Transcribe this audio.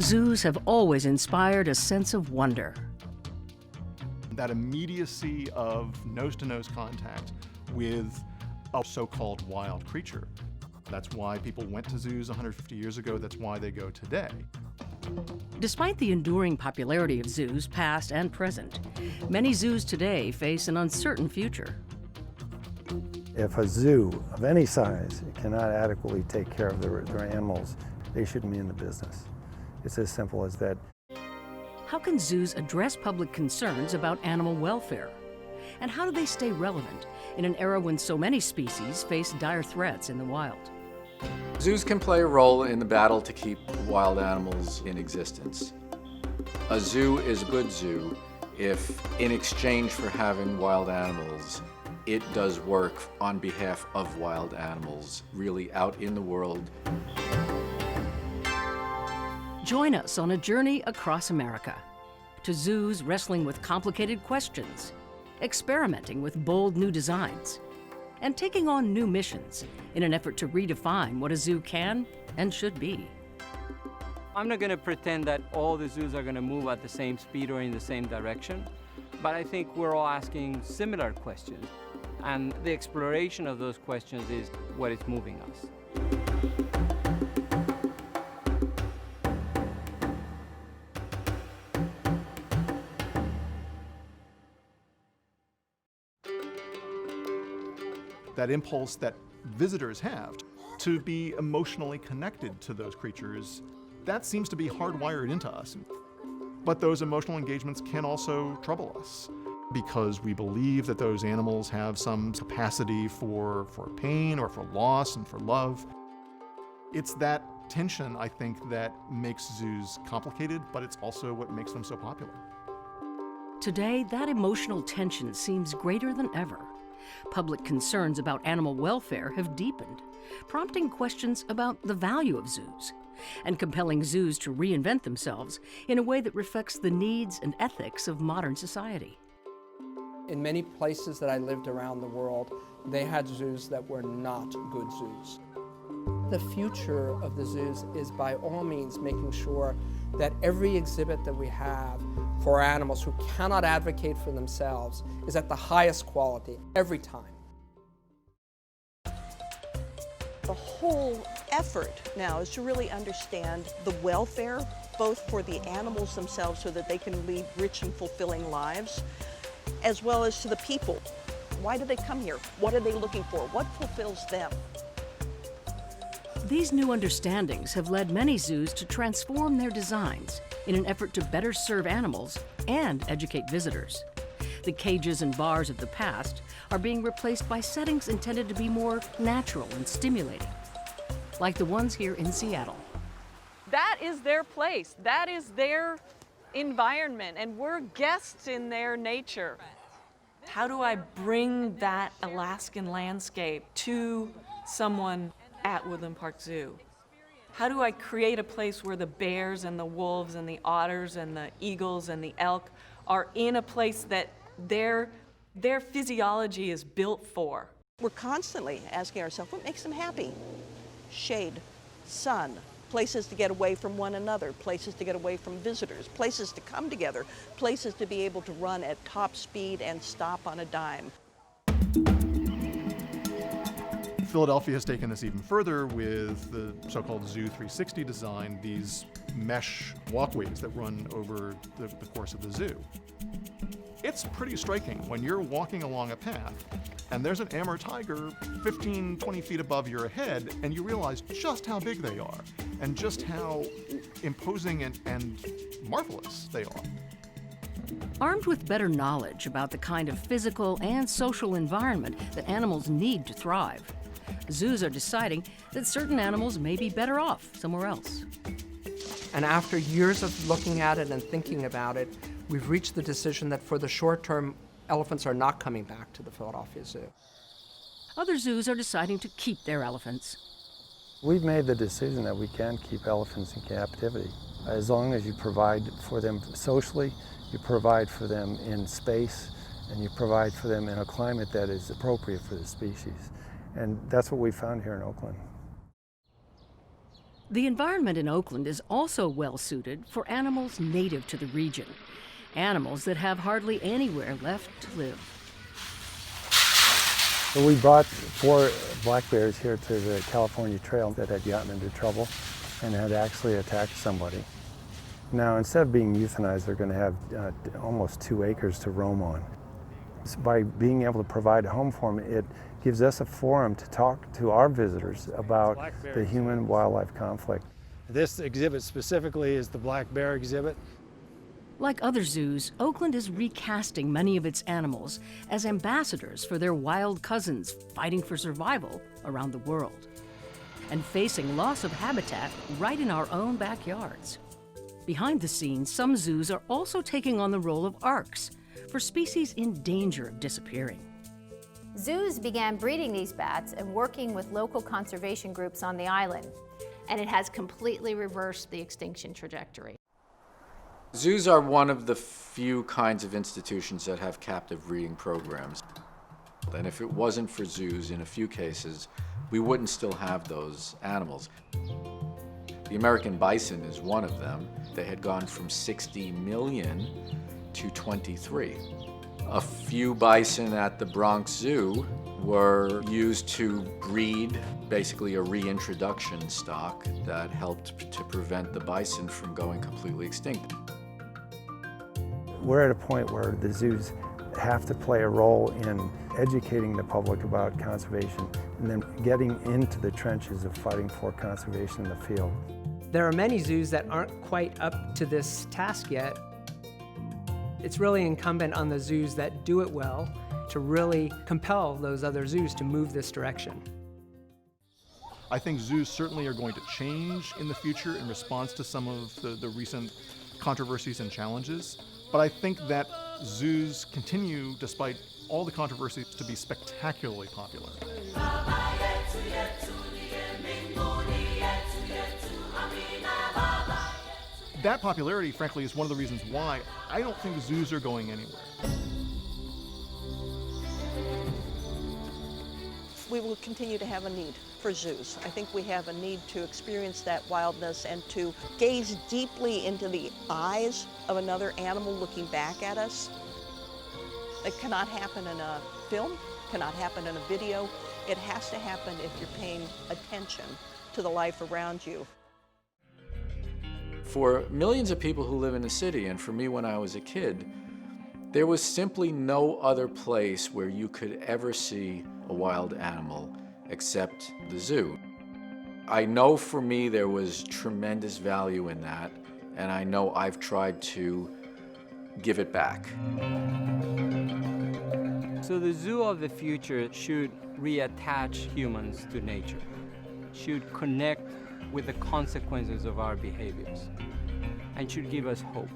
Zoos have always inspired a sense of wonder. That immediacy of nose-to-nose contact with a so-called wild creature. That's why people went to zoos 150 years ago. That's why they go today. Despite the enduring popularity of zoos, past and present, many zoos today face an uncertain future. If a zoo of any size cannot adequately take care of their animals, they shouldn't be in the business. It's as simple as that. How can zoos address public concerns about animal welfare? And how do they stay relevant in an era when so many species face dire threats in the wild? Zoos can play a role in the battle to keep wild animals in existence. A zoo is a good zoo if, in exchange for having wild animals, it does work on behalf of wild animals, really out in the world. Join us on a journey across America, to zoos wrestling with complicated questions, experimenting with bold new designs, and taking on new missions in an effort to redefine what a zoo can and should be. I'm not going to pretend that all the zoos are going to move at the same speed or in the same direction, but I think we're all asking similar questions, and the exploration of those questions is what is moving us. That impulse that visitors have to be emotionally connected to those creatures, that seems to be hardwired into us. But those emotional engagements can also trouble us because we believe that those animals have some capacity for pain or for loss and for love. It's that tension, I think, that makes zoos complicated, but it's also what makes them so popular. Today, that emotional tension seems greater than ever. Public concerns about animal welfare have deepened, prompting questions about the value of zoos and compelling zoos to reinvent themselves in a way that reflects the needs and ethics of modern society. In many places that I lived around the world, they had zoos that were not good zoos. The future of the zoos is by all means making sure that every exhibit that we have for animals who cannot advocate for themselves is at the highest quality every time. The whole effort now is to really understand the welfare, both for the animals themselves so that they can lead rich and fulfilling lives, as well as to the people. Why do they come here? What are they looking for? What fulfills them? These new understandings have led many zoos to transform their designs in an effort to better serve animals and educate visitors. The cages and bars of the past are being replaced by settings intended to be more natural and stimulating, like the ones here in Seattle. That is their place. That is their environment, and we're guests in their nature. How do I bring that Alaskan landscape to someone at Woodland Park Zoo? How do I create a place where the bears and the wolves and the otters and the eagles and the elk are in a place that their physiology is built for? We're constantly asking ourselves, what makes them happy? Shade, sun, places to get away from one another, places to get away from visitors, places to come together, places to be able to run at top speed and stop on a dime. Philadelphia has taken this even further with the so-called Zoo 360 design, these mesh walkways that run over the course of the zoo. It's pretty striking when you're walking along a path and there's an Amur tiger 15, 20 feet above your head, and you realize just how big they are and just how imposing and marvelous they are. Armed with better knowledge about the kind of physical and social environment that animals need to thrive, zoos are deciding that certain animals may be better off somewhere else. And after years of looking at it and thinking about it, we've reached the decision that for the short term, elephants are not coming back to the Philadelphia Zoo. Other zoos are deciding to keep their elephants. We've made the decision that we can keep elephants in captivity. As long as you provide for them socially, you provide for them in space, and you provide for them in a climate that is appropriate for the species. And that's what we found here in Oakland. The environment in Oakland is also well suited for animals native to the region, animals that have hardly anywhere left to live. So we brought 4 black bears here to the California Trail that had gotten into trouble and had actually attacked somebody. Now, instead of being euthanized, they're going to have almost 2 acres to roam on. So by being able to provide a home for them, it gives us a forum to talk to our visitors about the human-wildlife conflict. This exhibit specifically is the black bear exhibit. Like other zoos, Oakland is recasting many of its animals as ambassadors for their wild cousins fighting for survival around the world and facing loss of habitat right in our own backyards. Behind the scenes, some zoos are also taking on the role of ARCs for species in danger of disappearing. Zoos began breeding these bats and working with local conservation groups on the island, and it has completely reversed the extinction trajectory. Zoos are one of the few kinds of institutions that have captive breeding programs. And if it wasn't for zoos, in a few cases, we wouldn't still have those animals. The American bison is one of them. They had gone from 60 million to 23. A few bison at the Bronx Zoo were used to breed basically a reintroduction stock that helped to prevent the bison from going completely extinct. We're at a point where the zoos have to play a role in educating the public about conservation and then getting into the trenches of fighting for conservation in the field. There are many zoos that aren't quite up to this task yet. It's really incumbent on the zoos that do it well to really compel those other zoos to move this direction. I think zoos certainly are going to change in the future in response to some of the recent controversies and challenges. But I think that zoos continue, despite all the controversies, to be spectacularly popular. That popularity, frankly, is one of the reasons why I don't think zoos are going anywhere. We will continue to have a need for zoos. I think we have a need to experience that wildness and to gaze deeply into the eyes of another animal looking back at us. It cannot happen in a film, cannot happen in a video. It has to happen if you're paying attention to the life around you. For millions of people who live in the city, and for me when I was a kid, there was simply no other place where you could ever see a wild animal except the zoo. I know for me there was tremendous value in that, and I know I've tried to give it back. So the zoo of the future should reattach humans to nature, should connect with the consequences of our behaviors, and should give us hope.